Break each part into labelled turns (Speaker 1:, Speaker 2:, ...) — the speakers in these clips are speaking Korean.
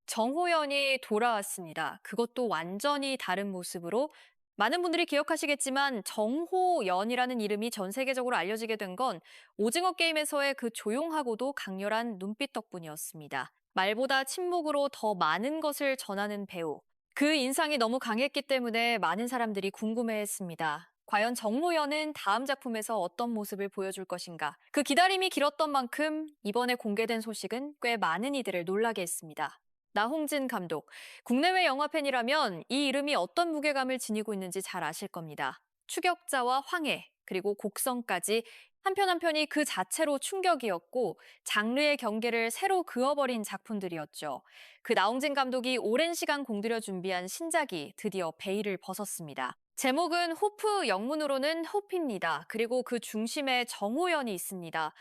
Speaker 1: 정호연이 돌아왔습니다. 그것도 완전히 다른 모습으로. 많은 분들이 기억하시겠지만 정호연이라는 이름이 전 세계적으로 알려지게 된 건 오징어 게임에서의 그 조용하고도 강렬한 눈빛 덕분이었습니다. 말보다 침묵으로 더 많은 것을 전하는 배우. 그 인상이 너무 강했기 때문에 많은 사람들이 궁금해했습니다. 과연 정호연은 다음 작품에서 어떤 모습을 보여줄 것인가? 그 기다림이 길었던 만큼 이번에 공개된 소식은 꽤 많은 이들을 놀라게 했습니다. 나홍진 감독. 국내외 영화 팬이라면 이 이름이 어떤 무게감을 지니고 있는지 잘 아실 겁니다. 추격자와 황해, 그리고 곡성까지 한 편 한 편이 그 자체로 충격이었고 장르의 경계를 새로 그어버린 작품들이었죠. 그 나홍진 감독이 오랜 시간 공들여 준비한 신작이 드디어 베일을 벗었습니다. 제목은 호프, 영문으로는 호피입니다. 그리고 그 중심에 정호연이 있습니다.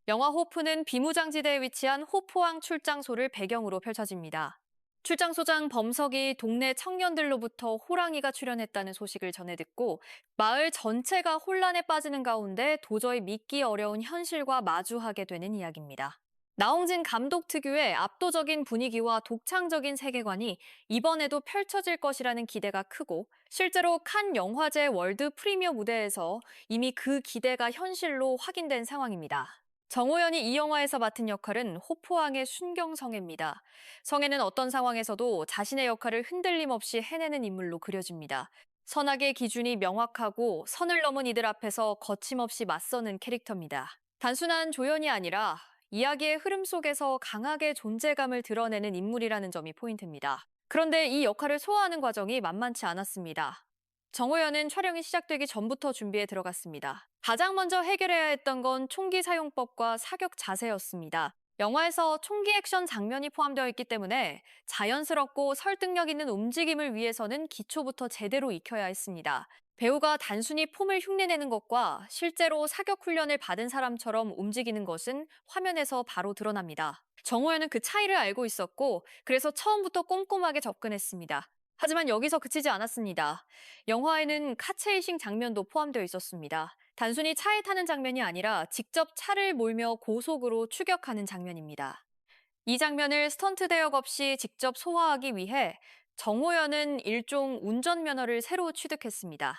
Speaker 1: 영화 호프는 비무장지대에 위치한 호포항 출장소를 배경으로 펼쳐집니다. 출장소장 범석이 동네 청년들로부터 호랑이가 출연했다는 소식을 전해 듣고 마을 전체가 혼란에 빠지는 가운데 도저히 믿기 어려운 현실과 마주하게 되는 이야기입니다. 나홍진 감독 특유의 압도적인 분위기와 독창적인 세계관이 이번에도 펼쳐질 것이라는 기대가 크고 실제로 칸 영화제 월드 프리미어 무대에서 이미 그 기대가 현실로 확인된 상황입니다. 정호연이 이 영화에서 맡은 역할은 호포항의 순경성애입니다. 성애는 어떤 상황에서도 자신의 역할을 흔들림 없이 해내는 인물로 그려집니다. 선악의 기준이 명확하고 선을 넘은 이들 앞에서 거침없이 맞서는 캐릭터입니다. 단순한 조연이 아니라 이야기의 흐름 속에서 강하게 존재감을 드러내는 인물이라는 점이 포인트입니다. 그런데 이 역할을 소화하는 과정이 만만치 않았습니다. 정호연은 촬영이 시작되기 전부터 준비에 들어갔습니다. 가장 먼저 해결해야 했던 건 총기 사용법과 사격 자세였습니다. 영화에서 총기 액션 장면이 포함되어 있기 때문에 자연스럽고 설득력 있는 움직임을 위해서는 기초부터 제대로 익혀야 했습니다. 배우가 단순히 폼을 흉내내는 것과 실제로 사격 훈련을 받은 사람처럼 움직이는 것은 화면에서 바로 드러납니다. 정호연은 그 차이를 알고 있었고, 그래서 처음부터 꼼꼼하게 접근했습니다. 하지만 여기서 그치지 않았습니다. 영화에는 카체이싱 장면도 포함되어 있었습니다. 단순히 차에 타는 장면이 아니라 직접 차를 몰며 고속으로 추격하는 장면입니다. 이 장면을 스턴트 대역 없이 직접 소화하기 위해 정호연은 일종 운전면허를 새로 취득했습니다.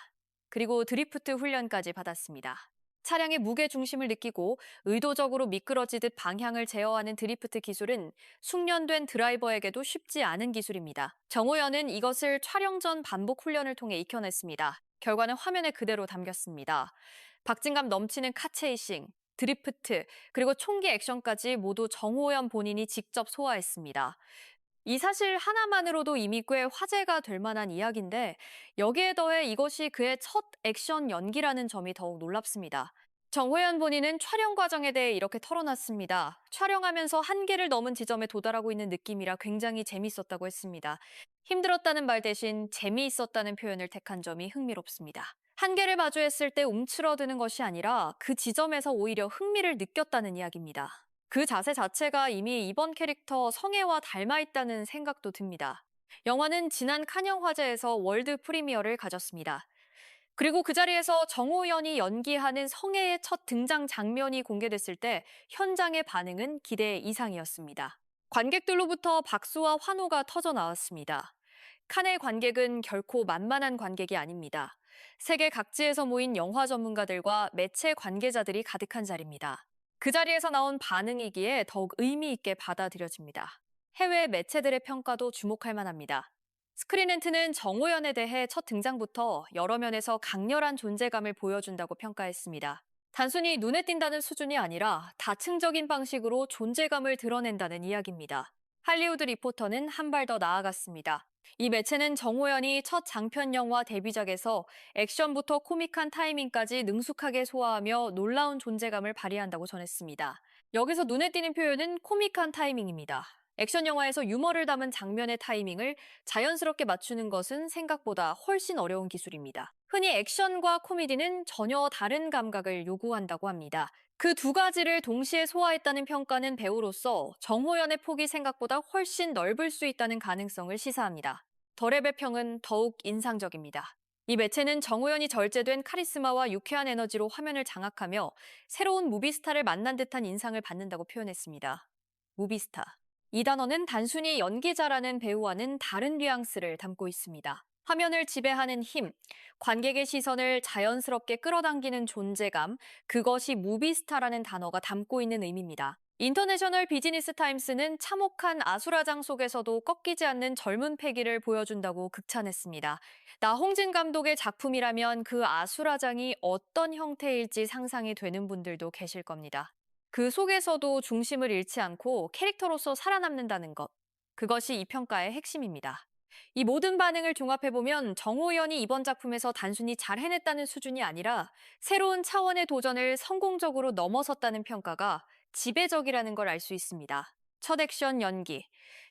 Speaker 1: 그리고 드리프트 훈련까지 받았습니다. 차량의 무게 중심을 느끼고 의도적으로 미끄러지듯 방향을 제어하는 드리프트 기술은 숙련된 드라이버에게도 쉽지 않은 기술입니다. 정호연은 이것을 촬영 전 반복 훈련을 통해 익혀냈습니다. 결과는 화면에 그대로 담겼습니다. 박진감 넘치는 카체이싱, 드리프트, 그리고 총기 액션까지 모두 정호연 본인이 직접 소화했습니다. 이 사실 하나만으로도 이미 꽤 화제가 될 만한 이야기인데 여기에 더해 이것이 그의 첫 액션 연기라는 점이 더욱 놀랍습니다. 정호연 본인은 촬영 과정에 대해 이렇게 털어놨습니다. 촬영하면서 한계를 넘은 지점에 도달하고 있는 느낌이라 굉장히 재밌었다고 했습니다. 힘들었다는 말 대신 재미있었다는 표현을 택한 점이 흥미롭습니다. 한계를 마주했을 때 움츠러드는 것이 아니라 그 지점에서 오히려 흥미를 느꼈다는 이야기입니다. 그 자세 자체가 이미 이번 캐릭터 성애와 닮아 있다는 생각도 듭니다. 영화는 지난 칸영 화제에서 월드 프리미어를 가졌습니다. 그리고 그 자리에서 정호연이 연기하는 성애의 첫 등장 장면이 공개됐을 때 현장의 반응은 기대 이상이었습니다. 관객들로부터 박수와 환호가 터져 나왔습니다. 칸의 관객은 결코 만만한 관객이 아닙니다. 세계 각지에서 모인 영화 전문가들과 매체 관계자들이 가득한 자리입니다. 그 자리에서 나온 반응이기에 더욱 의미 있게 받아들여집니다. 해외 매체들의 평가도 주목할 만합니다. 스크린엔트는 정호연에 대해 첫 등장부터 여러 면에서 강렬한 존재감을 보여준다고 평가했습니다. 단순히 눈에 띈다는 수준이 아니라 다층적인 방식으로 존재감을 드러낸다는 이야기입니다. 할리우드 리포터는 한 발 더 나아갔습니다. 이 매체는 정호연이 첫 장편 영화 데뷔작에서 액션부터 코믹한 타이밍까지 능숙하게 소화하며 놀라운 존재감을 발휘한다고 전했습니다. 여기서 눈에 띄는 표현은 코믹한 타이밍입니다. 액션 영화에서 유머를 담은 장면의 타이밍을 자연스럽게 맞추는 것은 생각보다 훨씬 어려운 기술입니다. 흔히 액션과 코미디는 전혀 다른 감각을 요구한다고 합니다. 그 두 가지를 동시에 소화했다는 평가는 배우로서 정호연의 폭이 생각보다 훨씬 넓을 수 있다는 가능성을 시사합니다. 덜의 평은 더욱 인상적입니다. 이 매체는 정호연이 절제된 카리스마와 유쾌한 에너지로 화면을 장악하며 새로운 무비스타를 만난 듯한 인상을 받는다고 표현했습니다. 무비스타. 이 단어는 단순히 연기자라는 배우와는 다른 뉘앙스를 담고 있습니다. 화면을 지배하는 힘, 관객의 시선을 자연스럽게 끌어당기는 존재감, 그것이 무비스타라는 단어가 담고 있는 의미입니다. 인터내셔널 비즈니스 타임스는 참혹한 아수라장 속에서도 꺾이지 않는 젊은 패기를 보여준다고 극찬했습니다. 나홍진 감독의 작품이라면 그 아수라장이 어떤 형태일지 상상이 되는 분들도 계실 겁니다. 그 속에서도 중심을 잃지 않고 캐릭터로서 살아남는다는 것. 그것이 이 평가의 핵심입니다. 이 모든 반응을 종합해보면 정호연이 이번 작품에서 단순히 잘 해냈다는 수준이 아니라 새로운 차원의 도전을 성공적으로 넘어섰다는 평가가 지배적이라는 걸 알 수 있습니다. 첫 액션 연기,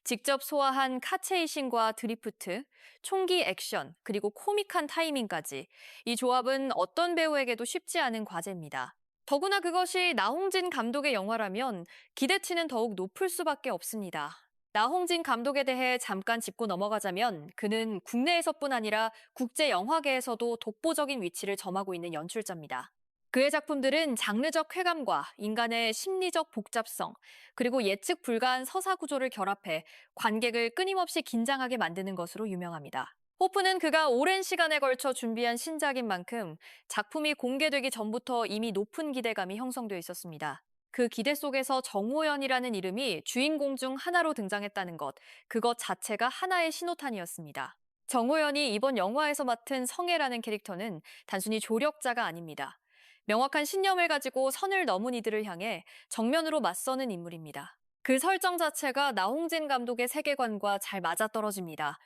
Speaker 1: 직접 소화한 카체이신과 드리프트, 총기 액션, 그리고 코믹한 타이밍까지 이 조합은 어떤 배우에게도 쉽지 않은 과제입니다. 더구나 그것이 나홍진 감독의 영화라면 기대치는 더욱 높을 수밖에 없습니다. 나홍진 감독에 대해 잠깐 짚고 넘어가자면 그는 국내에서뿐 아니라 국제 영화계에서도 독보적인 위치를 점하고 있는 연출자입니다. 그의 작품들은 장르적 쾌감과 인간의 심리적 복잡성, 그리고 예측 불가한 서사 구조를 결합해 관객을 끊임없이 긴장하게 만드는 것으로 유명합니다. 호프는 그가 오랜 시간에 걸쳐 준비한 신작인 만큼 작품이 공개되기 전부터 이미 높은 기대감이 형성되어 있었습니다. 그 기대 속에서 정호연이라는 이름이 주인공 중 하나로 등장했다는 것, 그것 자체가 하나의 신호탄이었습니다. 정호연이 이번 영화에서 맡은 성애라는 캐릭터는 단순히 조력자가 아닙니다. 명확한 신념을 가지고 선을 넘은 이들을 향해 정면으로 맞서는 인물입니다. 그 설정 자체가 나홍진 감독의 세계관과 잘 맞아떨어집니다.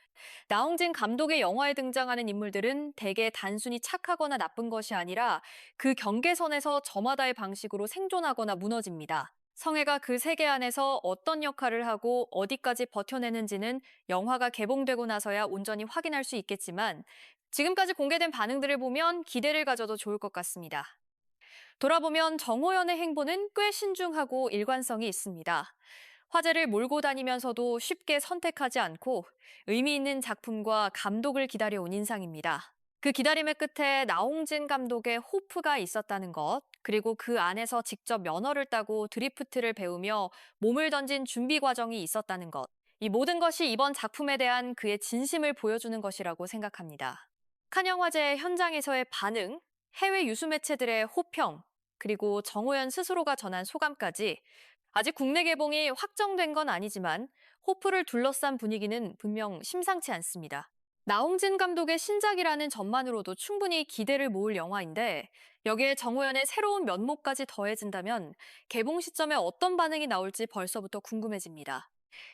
Speaker 1: 나홍진 감독의 영화에 등장하는 인물들은 대개 단순히 착하거나 나쁜 것이 아니라 그 경계선에서 저마다의 방식으로 생존하거나 무너집니다. 성애가 그 세계 안에서 어떤 역할을 하고 어디까지 버텨내는지는 영화가 개봉되고 나서야 온전히 확인할 수 있겠지만 지금까지 공개된 반응들을 보면 기대를 가져도 좋을 것 같습니다. 돌아보면 정호연의 행보는 꽤 신중하고 일관성이 있습니다. 화제를 몰고 다니면서도 쉽게 선택하지 않고 의미 있는 작품과 감독을 기다려온 인상입니다. 그 기다림의 끝에 나홍진 감독의 호프가 있었다는 것, 그리고 그 안에서 직접 면허를 따고 드리프트를 배우며 몸을 던진 준비 과정이 있었다는 것. 이 모든 것이 이번 작품에 대한 그의 진심을 보여주는 것이라고 생각합니다. 칸영화제 현장에서의 반응, 해외 유수 매체들의 호평, 그리고 정호연 스스로가 전한 소감까지 아직 국내 개봉이 확정된 건 아니지만 호프를 둘러싼 분위기는 분명 심상치 않습니다. 나홍진 감독의 신작이라는 점만으로도 충분히 기대를 모을 영화인데 여기에 정호연의 새로운 면모까지 더해진다면 개봉 시점에 어떤 반응이 나올지 벌써부터 궁금해집니다.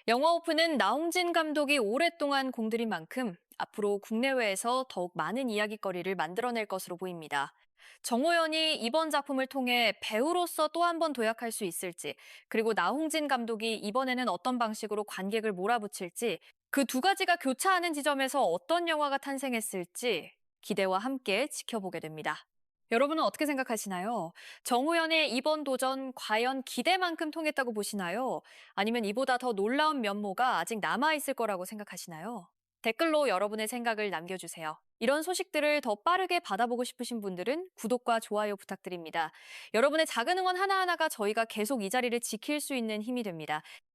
Speaker 1: 영화 오픈은 나홍진 감독이 오랫동안 공들인 만큼 앞으로 국내외에서 더욱 많은 이야깃거리를 만들어낼 것으로 보입니다. 정호연이 이번 작품을 통해 배우로서 또 한 번 도약할 수 있을지, 그리고 나홍진 감독이 이번에는 어떤 방식으로 관객을 몰아붙일지, 그 두 가지가 교차하는 지점에서 어떤 영화가 탄생했을지 기대와 함께 지켜보게 됩니다. 여러분은 어떻게 생각하시나요? 정우현의 이번 도전 과연 기대만큼 통했다고 보시나요? 아니면 이보다 더 놀라운 면모가 아직 남아있을 거라고 생각하시나요? 댓글로 여러분의 생각을 남겨주세요. 이런 소식들을 더 빠르게 받아보고 싶으신 분들은 구독과 좋아요 부탁드립니다. 여러분의 작은 응원 하나하나가 저희가 계속 이 자리를 지킬 수 있는 힘이 됩니다.